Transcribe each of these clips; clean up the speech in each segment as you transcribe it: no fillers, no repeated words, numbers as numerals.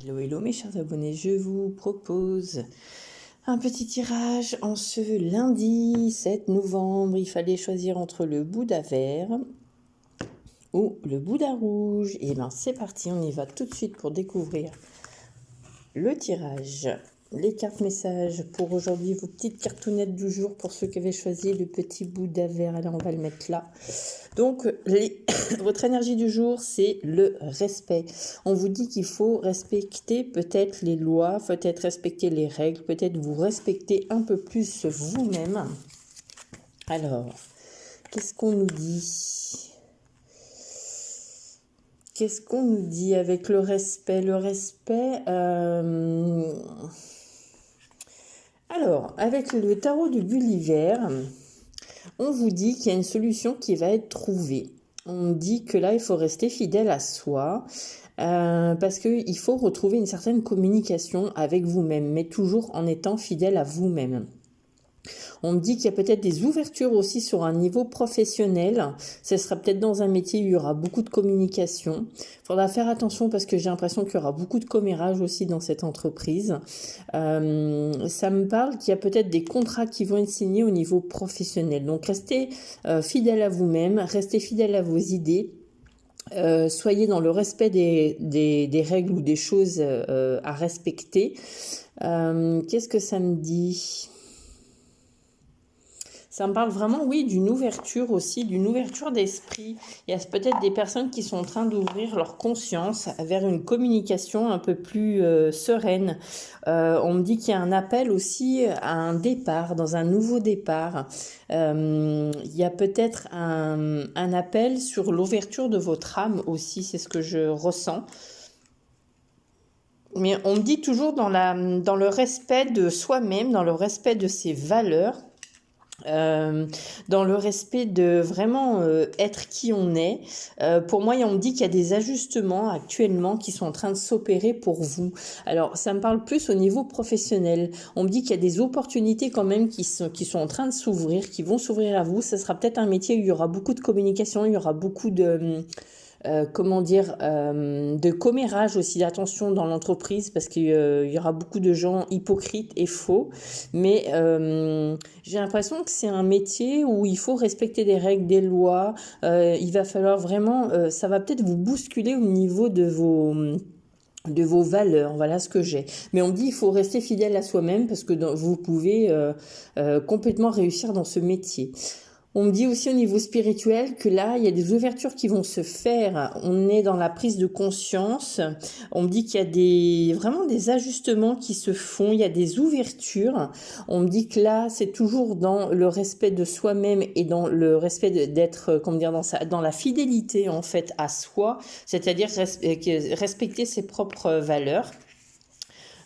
Hello, hello mes chers abonnés, je vous propose un petit tirage en ce lundi 7 novembre. Il fallait choisir entre le Bouddha vert ou le Bouddha rouge. Et bien c'est parti, on y va tout de suite pour découvrir le tirage. Les cartes messages pour aujourd'hui, vos petites cartounettes du jour pour ceux qui avaient choisi le petit Bouddha vert. Allez, on va le mettre là. Donc, votre énergie du jour, c'est le respect. On vous dit qu'il faut respecter peut-être les lois, peut-être respecter les règles, peut-être vous respecter un peu plus vous-même. Alors, qu'est-ce qu'on nous dit ? Qu'est-ce qu'on nous dit avec le respect ? Le respect... Alors, avec le tarot du Gulliver, on vous dit qu'il y a une solution qui va être trouvée. On dit que là, il faut rester fidèle à soi parce qu'il faut retrouver une certaine communication avec vous-même, mais toujours en étant fidèle à vous-même. On me dit qu'il y a peut-être des ouvertures aussi sur un niveau professionnel. Ce sera peut-être dans un métier où il y aura beaucoup de communication. Il faudra faire attention parce que j'ai l'impression qu'il y aura beaucoup de commérage aussi dans cette entreprise. Ça me parle qu'il y a peut-être des contrats qui vont être signés au niveau professionnel. Donc restez fidèle à vous-même, restez fidèle à vos idées. Soyez dans le respect des règles ou des choses à respecter. Qu'est-ce que ça me dit ? Ça me parle vraiment, oui, d'une ouverture aussi, d'une ouverture d'esprit. Il y a peut-être des personnes qui sont en train d'ouvrir leur conscience vers une communication un peu plus sereine. On me dit qu'il y a un appel aussi à un départ, dans un nouveau départ. Il y a peut-être un appel sur l'ouverture de votre âme aussi, c'est ce que je ressens. Mais on me dit toujours dans le respect de soi-même, dans le respect de ses valeurs. Dans le respect de vraiment être qui on est. Pour moi, on me dit qu'il y a des ajustements actuellement qui sont en train de s'opérer pour vous. Alors, ça me parle plus au niveau professionnel. On me dit qu'il y a des opportunités quand même qui sont en train de s'ouvrir, qui vont s'ouvrir à vous. Ça sera peut-être un métier où il y aura beaucoup de communication, il y aura beaucoup de... de commérage aussi, d'attention dans l'entreprise parce qu'il y aura beaucoup de gens hypocrites et faux, mais j'ai l'impression que c'est un métier où il faut respecter des règles, des lois, il va falloir vraiment, ça va peut-être vous bousculer au niveau de vos valeurs, voilà ce que j'ai. Mais on me dit il faut rester fidèle à soi-même parce que vous pouvez complètement réussir dans ce métier. On me dit aussi au niveau spirituel que là, il y a des ouvertures qui vont se faire. On est dans la prise de conscience. On me dit qu'il y a vraiment des ajustements qui se font. Il y a des ouvertures. On me dit que là, c'est toujours dans le respect de soi-même et dans le respect d'être, dans la fidélité en fait à soi, c'est-à-dire respecter ses propres valeurs.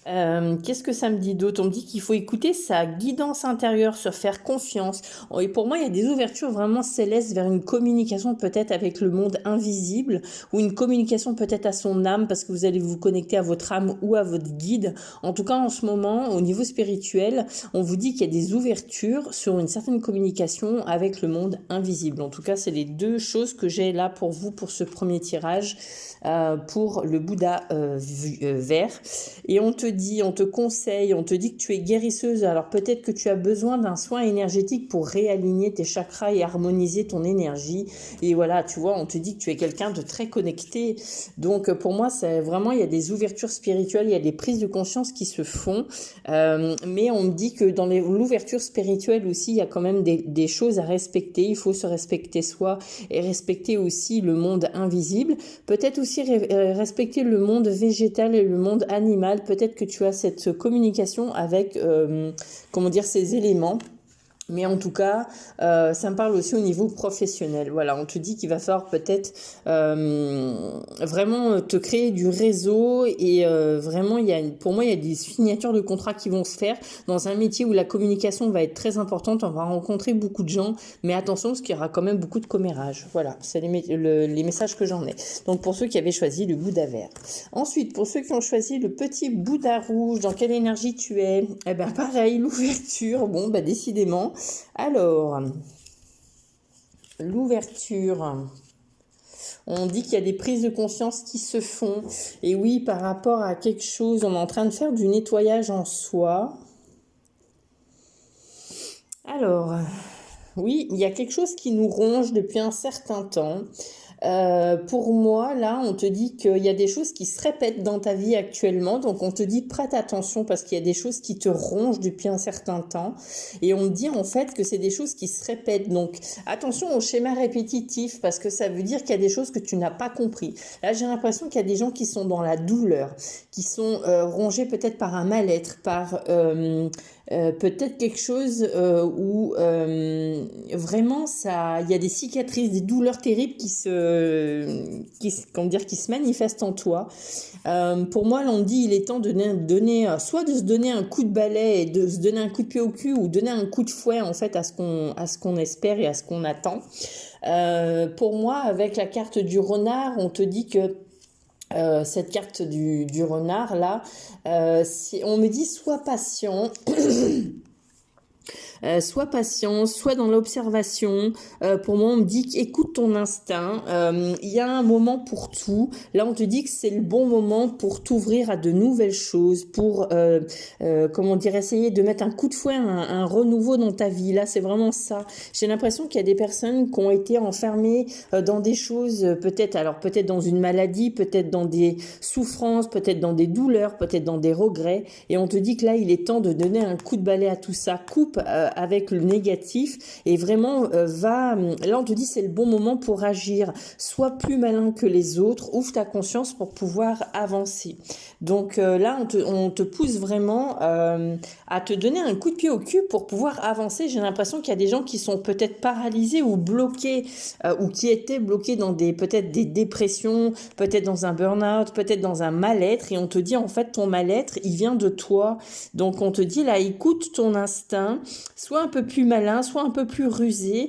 Qu'est-ce que ça me dit d'autre ? On me dit qu'il faut écouter sa guidance intérieure, se faire confiance. Et pour moi, il y a des ouvertures vraiment célestes vers une communication peut-être avec le monde invisible ou une communication peut-être à son âme parce que vous allez vous connecter à votre âme ou à votre guide. En tout cas, en ce moment, au niveau spirituel, on vous dit qu'il y a des ouvertures sur une certaine communication avec le monde invisible. En tout cas, c'est les deux choses que j'ai là pour vous pour ce premier tirage pour le Bouddha vert. Et on te conseille, on te dit que tu es guérisseuse, alors peut-être que tu as besoin d'un soin énergétique pour réaligner tes chakras et harmoniser ton énergie. Et voilà, tu vois, on te dit que tu es quelqu'un de très connecté. Donc pour moi, c'est vraiment, il y a des ouvertures spirituelles, il y a des prises de conscience qui se font. Mais on me dit que dans l'ouverture spirituelle aussi, il y a quand même des choses à respecter. Il faut se respecter soi et respecter aussi le monde invisible. Peut-être aussi respecter le monde végétal et le monde animal. Peut-être que tu as cette communication avec, ces éléments. Mais en tout cas, ça me parle aussi au niveau professionnel. Voilà, on te dit qu'il va falloir peut-être vraiment te créer du réseau et vraiment, pour moi, il y a des signatures de contrats qui vont se faire dans un métier où la communication va être très importante. On va rencontrer beaucoup de gens, mais attention parce qu'il y aura quand même beaucoup de commérage. Voilà, c'est les messages que j'en ai. Donc pour ceux qui avaient choisi le Bouddha vert. Ensuite, pour ceux qui ont choisi le petit Bouddha rouge, dans quelle énergie tu es ? Eh ben pareil, l'ouverture. Bon, décidément. Alors, l'ouverture. On dit qu'il y a des prises de conscience qui se font. Et oui, par rapport à quelque chose, on est en train de faire du nettoyage en soi. Alors, oui, il y a quelque chose qui nous ronge depuis un certain temps. Pour moi, là, on te dit qu'il y a des choses qui se répètent dans ta vie actuellement. Donc, on te dit prête attention parce qu'il y a des choses qui te rongent depuis un certain temps. Et on te dit en fait que c'est des choses qui se répètent. Donc, attention au schéma répétitif parce que ça veut dire qu'il y a des choses que tu n'as pas compris. Là, j'ai l'impression qu'il y a des gens qui sont dans la douleur, qui sont rongés peut-être par un mal-être, par peut-être quelque chose où vraiment ça, il y a des cicatrices, des douleurs terribles comment dire, qui se manifestent en toi. Pour moi, l'on dit il est temps de donner soit de se donner un coup de balai et de se donner un coup de pied au cul ou donner un coup de fouet en fait à ce qu'on espère et à ce qu'on attend. Pour moi, avec la carte du renard, on te dit que cette carte du renard là, on me dit sois patient. Sois patient, sois dans l'observation. Pour moi, on me dit écoute ton instinct. Il y a un moment pour tout. Là, on te dit que c'est le bon moment pour t'ouvrir à de nouvelles choses, pour comment dire, essayer de mettre un coup de fouet, un renouveau dans ta vie. Là, c'est vraiment ça. J'ai l'impression qu'il y a des personnes qui ont été enfermées dans des choses, peut-être dans une maladie, peut-être dans des souffrances, peut-être dans des douleurs, peut-être dans des regrets. Et on te dit que là, il est temps de donner un coup de balai à tout ça. Coupe avec le négatif et vraiment là on te dit c'est le bon moment pour agir, sois plus malin que les autres, ouvre ta conscience pour pouvoir avancer. Donc là on te pousse vraiment à te donner un coup de pied au cul pour pouvoir avancer. J'ai l'impression qu'il y a des gens qui sont peut-être paralysés ou bloqués ou qui étaient bloqués dans peut-être des dépressions, peut-être dans un burn-out, peut-être dans un mal-être et on te dit en fait ton mal-être il vient de toi. Donc on te dit là écoute ton instinct, sois un peu plus malin, sois un peu plus rusé,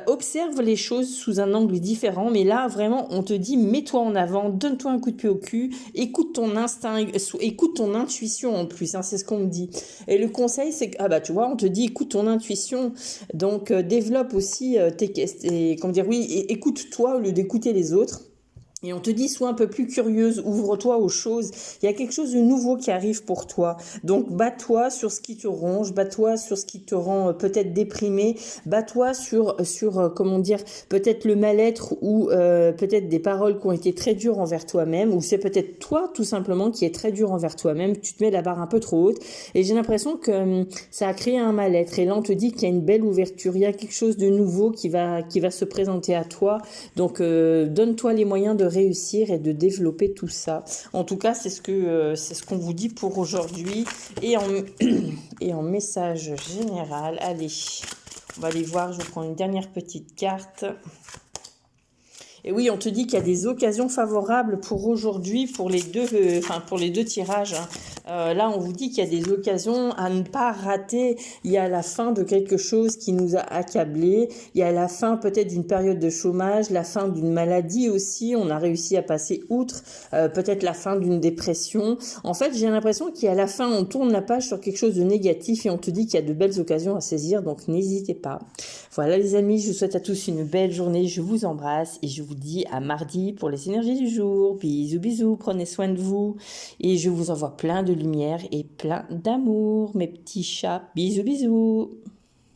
observe les choses sous un angle différent, mais là vraiment on te dit mets-toi en avant, donne-toi un coup de pied au cul, écoute ton instinct, écoute ton intuition en plus, hein, c'est ce qu'on me dit. Et le conseil c'est que, tu vois, on te dit écoute ton intuition, donc développe aussi écoute-toi au lieu d'écouter les autres. Et on te dit, sois un peu plus curieuse, ouvre-toi aux choses. Il y a quelque chose de nouveau qui arrive pour toi. Donc, bats-toi sur ce qui te ronge, bats-toi sur ce qui te rend peut-être déprimé, bats-toi sur comment dire, peut-être le mal-être ou peut-être des paroles qui ont été très dures envers toi-même, ou c'est peut-être toi, tout simplement, qui est très dur envers toi-même. Tu te mets la barre un peu trop haute. Et j'ai l'impression que ça a créé un mal-être. Et là, on te dit qu'il y a une belle ouverture. Il y a quelque chose de nouveau qui va se présenter à toi. Donc, donne-toi les moyens de réussir et de développer tout ça. En tout cas, c'est ce qu'on vous dit pour aujourd'hui. Et en message général, allez, on va aller voir, je vous prends une dernière petite carte. Et oui, on te dit qu'il y a des occasions favorables pour aujourd'hui, pour les deux tirages. Là, on vous dit qu'il y a des occasions à ne pas rater. Il y a la fin de quelque chose qui nous a accablés. Il y a la fin peut-être d'une période de chômage, la fin d'une maladie aussi. On a réussi à passer outre. Peut-être la fin d'une dépression. En fait, j'ai l'impression qu'à la fin, on tourne la page sur quelque chose de négatif et on te dit qu'il y a de belles occasions à saisir. Donc, n'hésitez pas. Voilà les amis, je vous souhaite à tous une belle journée. Je vous embrasse et je vous dis à mardi pour les énergies du jour. Bisous, bisous, prenez soin de vous. Et je vous envoie plein de lumière et plein d'amour, mes petits chats. Bisous, bisous.